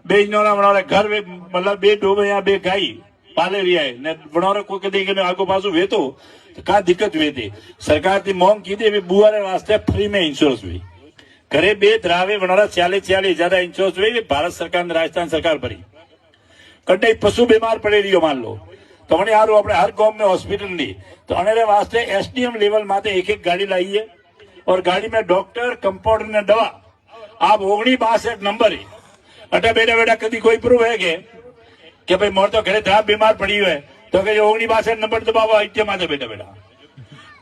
बे बनावे घर मतलब बे डोबे या बे गाई पाले रही है ने बनावे कोई कदी के आगो पासो वेतो का दिक्कत वेती सरकार थी मोंग कीधी बुआरे वास्ते फ्री में इंश्योरेंस हुई घरे बे द्रावे बनावे 40,000 इंश्योरेंस हुई भारत सरकार ने राजस्थान सरकार भरी कटे पशु बीमार पड़े रही मान लो तो मैंने यार अपने हर गांव में हॉस्पिटल नहीं तो अनेरे वास्ते एसडीएम लेवल माते एक गाड़ी लाइए और गाड़ी में डॉक्टर कंपाउंडर ने दवा आप 62 नंबर है अटे बेटा बेटा कभी कोई प्रूफ है कि भाई मोर तो घरे द्राव बीमार पड़ी है तो 62 नंबर दबावा इतने माते बेटा बेटा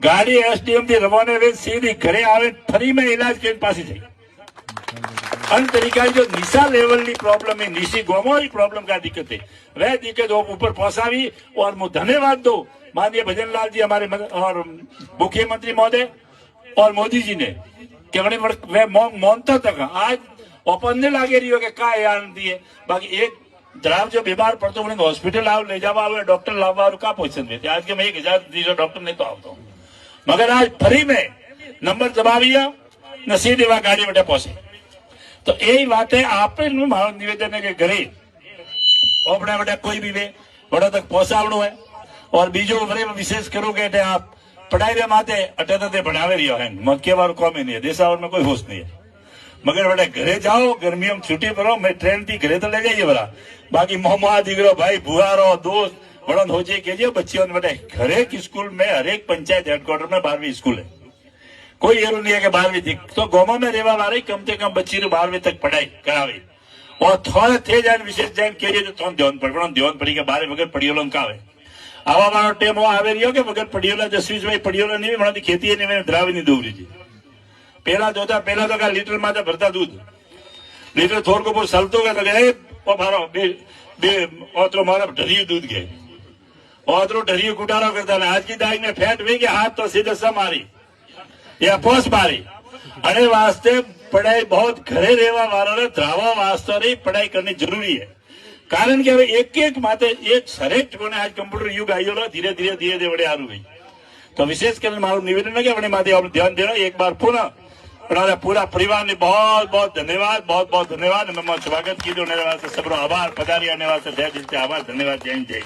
गाड़ी एसडीएम थी रवाना वे सीधी घरे आवे फ्री में इलाज के पास थी अन तरीका जो निशा लेवल की प्रॉब्लम है निशी गोमो की प्रॉब्लम का दिक्कत है वह दिक्कत ऊपर पहुंचावी और मैं धन्यवाद दो माननीय भजन लाल जी हमारे और मुख्यमंत्री महोदय और मोदी जी ने कि वह मौनता तक आज ओपन ने लागे रही हो कि का यार दिए बाकी एक द्राव जो बीमार पड़तो उन्हें हॉस्पिटल आओ ले जावा आओ डॉक्टर लावा का पोजिशन में आज के मैं 1,000 डॉक्टर नहीं तो आवता मगर आज फ्री में नंबर दबाविया न सीधी वह गाड़ी बेटे पहुंचे तो यही बात है आप मारो निवेदन है कि घरे अपने बेटा कोई भी वे बड़ा तक पहुंचावणो है और बीजो विशेष करोगे आप पढ़ाई रे माते अटे तो बढ़ावे रही है मक्के वालों कौम ही नहीं है देशावर में कोई होश नहीं है मगर बेटा घरे जाओ गर्मियों में छुट्टी करो मैं ट्रेन थी घरे तो ले जाइए बड़ा बाकी मोहम्मद दिगरो भाई बुआरो दोस्त बड़ा हो जाए कहिए बच्चियों ने बेटा हरेक स्कूल में हरेक पंचायत हेडक्वार्टर में 12वीं स्कूल है कोई एरू नहीं है कि 12वीं थी तो गाँव में रहवा वाले कम से कम बच्ची ने 12वीं तक पढ़ाई करावी और थोड़े थे जान विशेष जान कहिए तो ध्यान पड़ी के बारे वगैरह पढ़ियों का आवे आवा मारो टेम आवे रही हो कि वगैरह पढ़ियोला 10-20 भाई पढ़ियोला नहीं मना खेती नहीं द्रावी नहीं दूरी थी पहला तो का लीटर माथे भरता दूध लीटर थोड़ को बहुत सलतो तो मारो ओतरो मारा ढरियो दूध गए ओतरो ढरियो कुटारा करता आज की तारीख में फैट हुई कि हाथ तो सीधे सा मारी या पोस मारी अरे वास्ते पढ़ाई बहुत घरे रहवा वाला ने द्रावा वास्ते रही पढ़ाई करनी जरूरी है कारण के હવે એક माते एक सरेक्ट बने आज कंप्यूटर युग आयो धीरे धीरे बड़े आरू गई तो विशेष कर मारू निवेदन है कि अपने माते आप ध्यान देना एक बार पुनः पूरा परिवार ने बहुत बहुत धन्यवाद मैं स्वागत कीधो वास्ते सबरो आभार पधारी आने वास्ते जय आभार धन्यवाद जय जय।